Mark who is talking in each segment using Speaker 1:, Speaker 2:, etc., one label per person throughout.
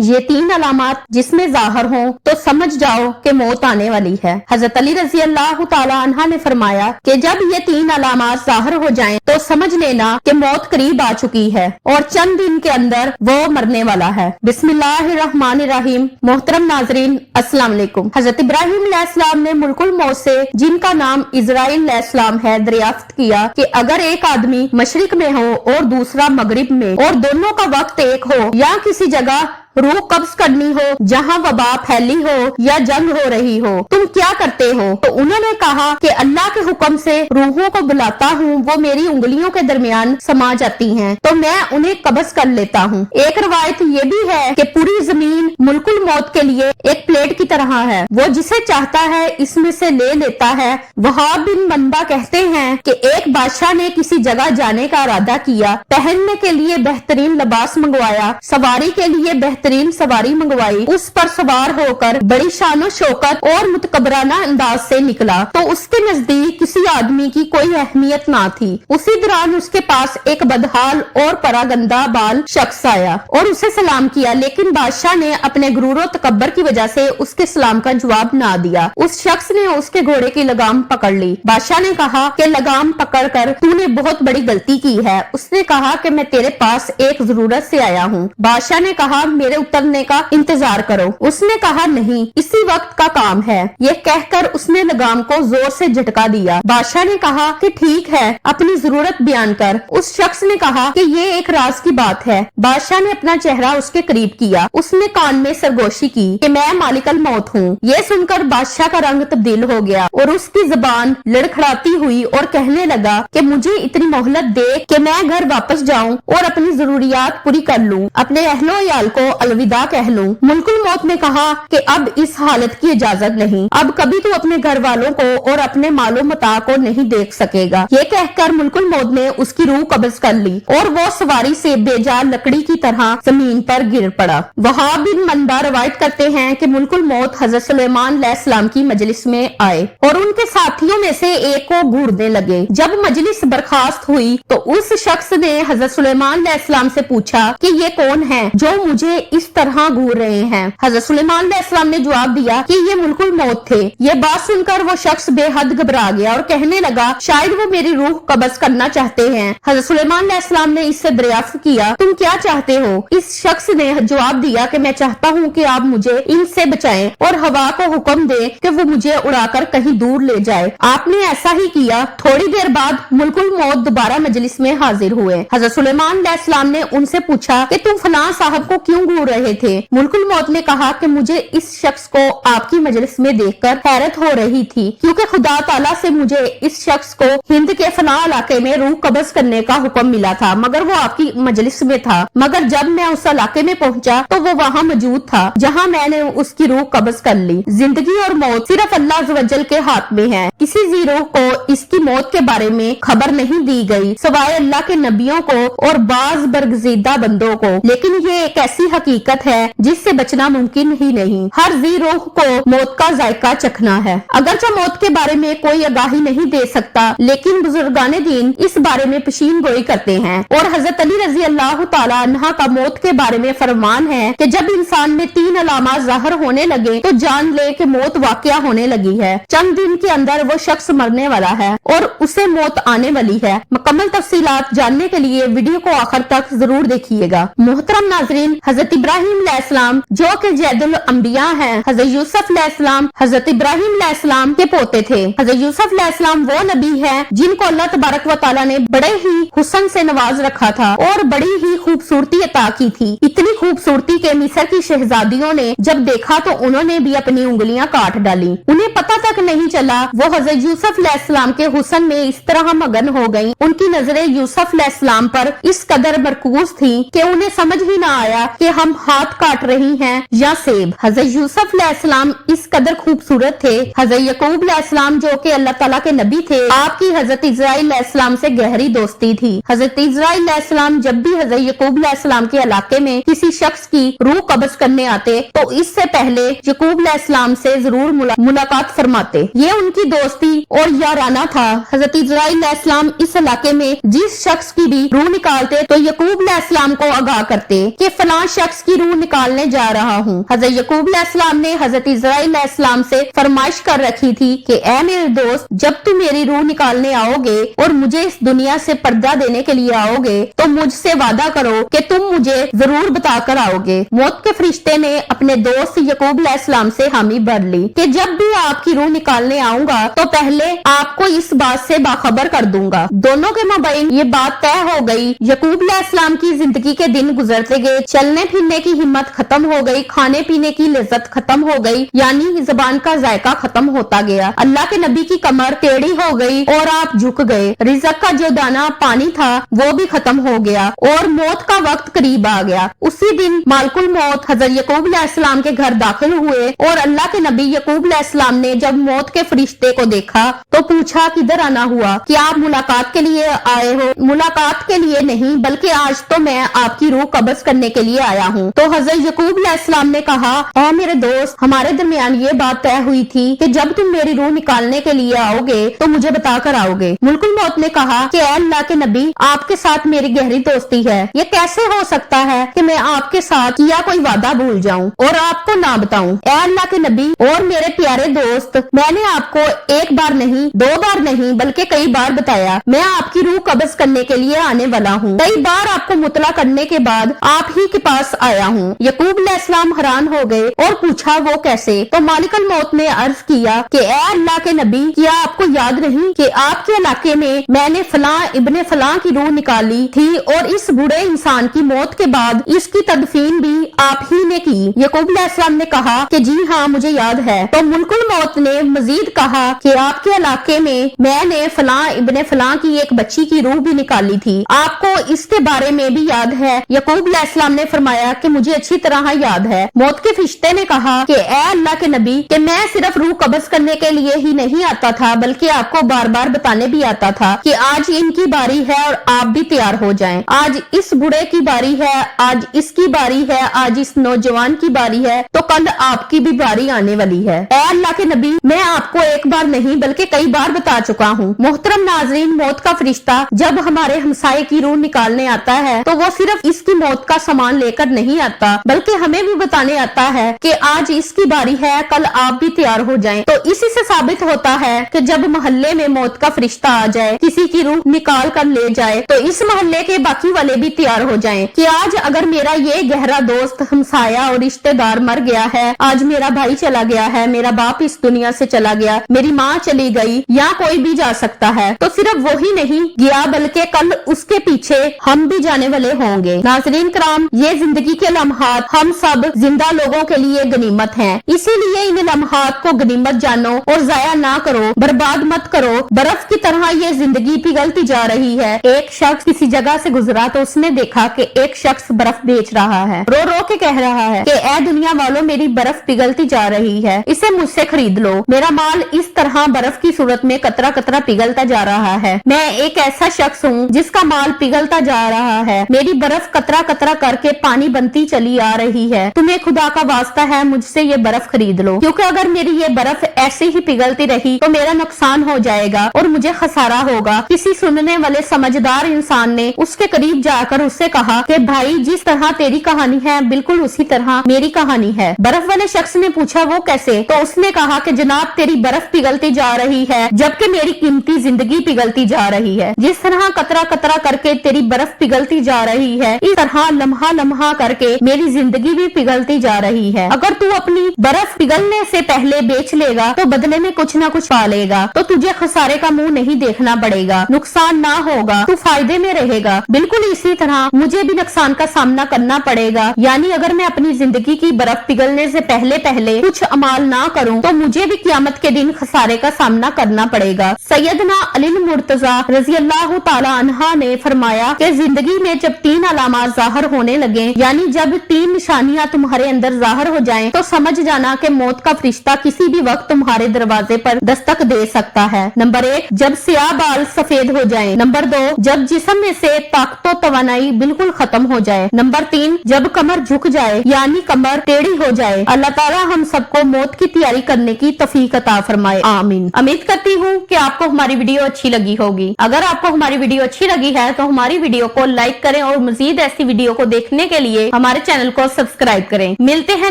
Speaker 1: ये 3 अलामात जिसमें ज़ाहिर हो तो समझ जाओ कि मौत आने वाली है। हजरत अली रजी अल्लाह तआला अन्हा ने फरमाया कि जब ये 3 अलामात ज़ाहिर हो जाएं तो समझ लेना कि मौत करीब आ चुकी है और चंद दिन के अंदर वो मरने वाला है। बिस्मिल्लाहिर्रहमानिर्रहीम। मोहतरम नाजरीन, अस्सलाम वालेकुम। हजरत इब्राहिम अलैहिस्सलाम ने मुल्कुल मौत से, जिनका नाम इजराइल अलैहिस्सलाम है, दरियाफ्त किया कि अगर एक आदमी मशरिक में हो और दूसरा मगरिब में और दोनों का वक्त एक हो या किसी जगह रूह कब्ज करनी हो जहाँ वबा फैली हो या जंग हो रही हो, तुम क्या करते हो? तो उन्होंने कहा कि अल्लाह के हुक्म से रूहों को बुलाता हूँ, वो मेरी उंगलियों के दरमियान समा जाती हैं, तो मैं उन्हें कब्ज कर लेता हूँ। एक रवायत ये भी है कि पूरी जमीन मुल्कुल मौत के लिए एक प्लेट की तरह है, वो जिसे चाहता है इसमें से ले लेता है। वहाब बिन मंबा कहते हैं कि एक बादशाह ने किसी जगह जाने का इरादा किया, पहनने के लिए बेहतरीन लिबास मंगवाया, सवारी के लिए बेहतरीन सवारी मंगवाई, उस पर सवार होकर बड़ी शानो शौकत और मुतकबराना अंदाज से निकला तो उसके नजदीक किसी आदमी की कोई अहमियत ना थी। उसी दौरान उसके पास एक बदहाल और परागंदा बाल शख्स आया और उसे सलाम किया, लेकिन बादशाह ने अपने गुरूर तकब्बर की वजह से उसके सलाम का जवाब ना दिया। उस शख्स ने उसके घोड़े की लगाम पकड़ ली। बादशाह ने कहा कि लगाम पकड़कर तूने बहुत बड़ी गलती की है। उसने कहा कि मैं तेरे पास एक जरूरत से आया हूँ। बादशाह ने कहा मेरे उतरने का इंतजार करो। उसने कहा नहीं, इसी वक्त का काम है। ये कहकर उसने लगाम को जोर से झटका दिया। बादशाह ने कहा कि ठीक है, अपनी जरूरत बयान कर। उस शख्स ने कहा कि ये एक राज की बात है। बादशाह ने अपना चेहरा उसके करीब किया। उसने कान में सरगोशी की कि मैं मालिकल मौत हूँ। ये सुनकर बादशाह का रंग तब्दील हो गया और उसकी जुबान लड़खड़ाती हुई और कहने लगा कि मुझे इतनी मोहलत दे कि मैं घर वापस जाऊँ और अपनी जरूरियात पूरी कर लूँ, अपने अहलो याल को अलविदा कह लूं। मुल्कुल मौत ने कहा कि अब इस हालत की इजाजत नहीं, अब कभी तू अपने घर वालों को और अपने मालो मता को नहीं देख सकेगा। ये कहकर मुल्कुल मौत ने उसकी रूह कब्ज कर ली और वो सवारी से बेजान लकड़ी की तरह जमीन पर गिर पड़ा। वहाब बिन मंबा रवायत करते हैं कि मुल्कुल मौत हजरत सुलेमान अलैहिस्सलाम की मजलिस में आए और उनके साथियों में से एक को घूरने लगे। जब मजलिस बर्खास्त हुई तो उस शख्स ने हजरत सुलेमान अलैहिस्सलाम से पूछा कि ये कौन है जो मुझे इस तरह घूर रहे हैं? हजरत सुलेमान अलैहिस्सलाम ने जवाब दिया कि ये मुल्कुल मौत थे। ये बात सुनकर वो शख्स बेहद घबरा गया और कहने लगा शायद वो मेरी रूह कब्ज करना चाहते हैं। हजरत सुलेमान अलैहिस्सलाम ने इससे दरियाफ्त किया, तुम क्या चाहते हो? इस शख्स ने जवाब दिया कि मैं चाहता हूँ कि आप मुझे इनसे बचाएं और हवा को हुक्म दे कि वो मुझे उड़ाकर कहीं दूर ले जाए। आपने ऐसा ही किया। थोड़ी देर बाद मुल्कुल मौत दोबारा मजलिस में हाजिर हुए। हजरत सुलेमान अलैहिस्सलाम ने उनसे पूछा कि तुम फलां साहब को क्यों घूर रहे थे? मुल्कुल मौत ने कहा कि मुझे इस शख्स को आपकी मजलिस में देखकर हैरत हो रही थी, क्योंकि खुदा ताला से मुझे इस शख्स को हिंद के फना इलाके में रूह कब्ज करने का हुक्म मिला था, मगर वो आपकी मजलिस में था। मगर जब मैं उस इलाके में पहुंचा तो वो वहाँ मौजूद था जहाँ मैंने उसकी रूह कब्ज कर ली। जिंदगी और मौत सिर्फ अल्लाह अज़्ज़वजल के हाथ में है। किसी जीरो को इसकी मौत के बारे में खबर नहीं दी गई सवाए अल्लाह के नबियों को और बाज बरगजीदा बंदों को। लेकिन ये एक ऐसी हकीकत है जिससे बचना मुमकिन ही नहीं। हर जी रूह को मौत का जायका चखना है। अगरचे मौत के बारे में कोई आगाही नहीं दे सकता, लेकिन बुजुर्गाने दीन इस बारे में पेशीन गोई करते हैं। और हजरत अली रजी अल्लाह तआला अन्हा का मौत के बारे में फरमान है कि जब इंसान में 3 अलामात ज़ाहिर होने लगे तो जान ले कि मौत वाक़या होने लगी है। चंद दिन के अंदर वो शख्स मरने वाला है और उसे मौत आने वाली है। मुकम्मल तफसीलात जानने के लिए वीडियो को आखिर तक जरूर देखिएगा। मोहतरम नाजरीन, हजरत इब्राहिम अलैहिस्सलाम जो कि जैदुल अंबिया हैं, हजरत यूसुफ अलैहिस्सलाम हजरत इब्राहिम अलैहिस्सलाम के पोते थे। हजरत यूसुफ अलैहिस्सलाम वो नबी है जिनको अल्लाह तबारक व तआला ने बड़े ही हुस्न से नवाज रखा था और बड़ी ही खूबसूरती अता की थी। इतनी खूबसूरती के मिस्र की शहजादियों ने जब देखा तो उन्होंने भी अपनी उंगलियां काट डाली। उन्हें पता तक नहीं चला वो हजरत यूसुफ अलैहिस्सलाम के हुस्न में इस तरह मगन हो गयी। उनकी नजरें यूसुफ अलैहिस्सलाम पर इस कदर मरकूज थी कि उन्हें समझ ही न आया कि हम हाथ काट रही हैं या सेब। हजरत यूसुफ अलैहिस्सलाम इस कदर खूबसूरत थे। हजरत यकूब अलैहिस्सलाम जो कि अल्लाह ताला के नबी थे, आपकी हजरत इज़राइल अलैहिस्सलाम से गहरी दोस्ती थी। हजरत इज़राइल अलैहिस्सलाम जब भी हजरत यकूब अलैहिस्सलाम के इलाके में किसी शख्स की रूह कब्ज करने आते तो इससे पहले यकूब अलैहिस्सलाम से जरूर मुलाकात फरमाते। ये उनकी दोस्ती और याराना था। हजरत इजराइल अलैहिस्सलाम इस इलाके में जिस शख्स की भी रूह निकालते तो यकूब अलैहिस्सलाम को आगाह करते कि फलां शख्स की रूह निकालने जा रहा हूँ। हजरत यकूब अलैहिस्सलाम ने हजरत इजराइल अलैहिस्सलाम से फरमाइश कर रखी थी कि ऐ मेरे दोस्त, जब तुम मेरी रूह निकालने आओगे और मुझे इस दुनिया से पर्दा देने के लिए आओगे तो मुझसे वादा करो कि तुम मुझे जरूर बताकर आओगे। मौत के फरिश्ते ने अपने दोस्त यकूब अलैहिस्सलाम से हामी भर ली कि जब भी आपकी रूह निकालने आऊंगा तो पहले आपको इस बात से बाखबर कर दूंगा। दोनों के माबैन ये बात तय हो गई। यकूब अलैहिस्सलाम की जिंदगी के दिन गुजरते गए, चलने फिरने की हिम्मत खत्म हो गई, खाने पीने की लज्जत खत्म हो गई, यानी जबान का जायका खत्म होता गया। अल्लाह के नबी की कमर टेढ़ी हो गई और आप झुक गए। रिज़्क का जो दाना पानी था वो भी खत्म हो गया और मौत का वक्त करीब आ गया। उसी दिन मालकुल मौत हजरत यकूब अलैहिस्सलाम के घर दाखिल हुए और अल्लाह के नबी यकूब अलैहिस्सलाम ने जब मौत के फरिश्ते को देखा तो पूछा, किधर आना हुआ? कि आप मुलाकात के लिए आए हो? मुलाकात के लिए नहीं, बल्कि आज तो मैं आपकी रूह कब्ज करने के लिए आया हूँ। तो हजरत यकूब अलैहिस्सलाम ने कहा, ऐ मेरे दोस्त, हमारे दरमियान ये बात तय हुई थी कि जब तुम मेरी रूह निकालने के लिए आओगे तो मुझे बताकर आओगे। मुल्कुल मौत ने कहा कि ऐ अल्लाह के नबी, आपके साथ मेरी गहरी दोस्ती है, ये कैसे हो सकता है कि मैं आपके साथ किया कोई वादा भूल जाऊं और आपको ना बताऊं। ऐ अल्लाह के नबी और मेरे प्यारे दोस्त, मैंने आपको एक बार नहीं, दो बार नहीं, बल्कि कई बार बताया मैं आपकी रूह कब्ज करने के लिए आने वाला हूँ। कई बार आपको मुतला करने के बाद आप ही के पास आया हूँ। यकूब अलैहिस्सलाम हैरान हो गए और पूछा, वो कैसे? तो मालिकुल मौत ने अर्ज किया कि ऐ अल्लाह के नबी, क्या आपको याद नहीं कि आपके इलाके में मैंने फलां इब्ने फलां की रूह निकाली थी और इस बूढ़े इंसान की मौत के बाद इसकी तदफीन भी आप ही ने की। यकूब अलैहिस्सलाम ने कहा कि जी हाँ, मुझे याद है। तो मुल्कुल मौत ने मजीद कहा कि आपके इलाके में मैंने फलां इब्ने फलां की एक बच्ची की रूह भी निकाली थी, आपको इसके बारे में भी याद है? यकूब अलैहिस्सलाम ने फरमाया कि मुझे अच्छी तरह याद है। मौत के फरिश्ते ने कहा कि ऐ अल्लाह के नबी, कि मैं सिर्फ रूह कब्ज करने के लिए ही नहीं आता था, बल्कि आपको बार बार बताने भी आता था कि आज इनकी बारी है और आप भी तैयार हो जाएं। आज इस बूढ़े की बारी है, आज इसकी बारी है, आज इस नौजवान की बारी है, तो कल आपकी भी बारी आने वाली है। ऐ अल्लाह के नबी, मैं आपको एक बार नहीं बल्कि कई बार बता चुका हूँ। मोहतरम नाजरीन, मौत का फरिश्ता जब हमारे हमसाये की रूह निकालने आता है तो वो सिर्फ इसकी मौत का सामान लेकर नहीं आता, बल्कि हमें भी बताने आता है कि आज इसकी बारी है, कल आप भी तैयार हो जाएं। तो इसी से साबित होता है कि जब मोहल्ले में मौत का फरिश्ता आ जाए, किसी की रूह निकाल कर ले जाए, तो इस मोहल्ले के बाकी वाले भी तैयार हो जाएं कि आज अगर मेरा ये गहरा दोस्त, हमसाया और रिश्तेदार मर गया है, आज मेरा भाई चला गया है, मेरा बाप इस दुनिया से चला गया, मेरी माँ चली गई, या कोई भी जा सकता है, तो सिर्फ वही नहीं गया बल्कि कल उसके पीछे हम भी जाने वाले होंगे। नाज़रीन कराम, ये जिंदगी के लम्हात हम सब जिंदा लोगों के लिए गनीमत हैं, इसीलिए इन लम्हात को गनीमत जानो और जाया ना करो, बर्बाद मत करो। बर्फ की तरह ये जिंदगी पिघलती जा रही है। एक शख्स किसी जगह से गुजरा तो उसने देखा कि एक शख्स बर्फ बेच रहा है, रो रो के कह रहा है कि ऐ दुनिया वालों, मेरी बर्फ पिघलती जा रही है, इसे मुझसे खरीद लो। मेरा माल इस तरह बर्फ की सूरत में कतरा कतरा पिघलता जा रहा है। मैं एक ऐसा शख्स हूँ जिसका माल पिघलता जा रहा है, मेरी बर्फ कतरा कतरा करके पानी बनती चली आ रही है। तुम्हें खुदा का वास्ता है, मुझसे ये बर्फ खरीद लो, क्योंकि अगर मेरी ये बर्फ ऐसे ही पिघलती रही तो मेरा नुकसान हो जाएगा और मुझे खसारा होगा। किसी सुनने वाले समझदार इंसान ने उसके करीब जाकर उससे कहा कि भाई, जिस तरह तेरी कहानी है बिल्कुल उसी तरह मेरी कहानी है। बर्फ वाले शख्स ने पूछा, वो कैसे? तो उसने कहा कि जनाब, तेरी बर्फ पिघलती जा रही है जबकि मेरी कीमती जिंदगी पिघलती जा रही है। जिस तरह कतरा कतरा करके तेरी बर्फ पिघलती जा रही है, इस तरह लम्हा लम्हा करके मेरी जिंदगी भी पिघलती जा रही है। अगर तू अपनी बर्फ पिघलने से पहले बेच लेगा तो बदले में कुछ ना कुछ पा लेगा, तो तुझे खसारे का मुंह नहीं देखना पड़ेगा, नुकसान ना होगा, तू फायदे में रहेगा। बिल्कुल इसी तरह मुझे भी नुकसान का सामना करना पड़ेगा, यानी अगर मैं अपनी जिंदगी की बर्फ पिघलने से पहले पहले कुछ अमाल ना करूं तो मुझे भी क़यामत के दिन खसारे का सामना करना पड़ेगा। सैयदना अली मुर्तजा रज़ी अल्लाह ताला अन्हा ने फरमाया कि जिंदगी में जब 3 अलामात जाहिर होने लगे, यानी जब 3 निशानियां तुम्हारे अंदर जाहिर हो जाएं, तो समझ जाना कि मौत का फरिश्ता किसी भी वक्त तुम्हारे दरवाजे पर दस्तक दे सकता है। नंबर 1, जब स्याह बाल सफेद हो जाएं। नंबर 2, जब जिस्म में से ताकत तवानाई बिल्कुल खत्म हो जाए। नंबर 3, जब कमर झुक जाए। جائے یعنی کمر ٹیڑھی ہو جائے۔ اللہ تعالیٰ ہم سب کو موت کی تیاری کرنے کی توفیق عطا فرمائے، آمین۔ امید کرتی ہوں کہ آپ کو ہماری ویڈیو اچھی لگی ہوگی۔ اگر آپ کو ہماری ویڈیو اچھی لگی ہے تو ہماری ویڈیو کو لائک کریں اور مزید ایسی ویڈیو کو دیکھنے کے لیے ہمارے چینل کو سبسکرائب کریں۔ ملتے ہیں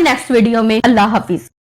Speaker 1: نیکسٹ ویڈیو میں، اللہ حافظ۔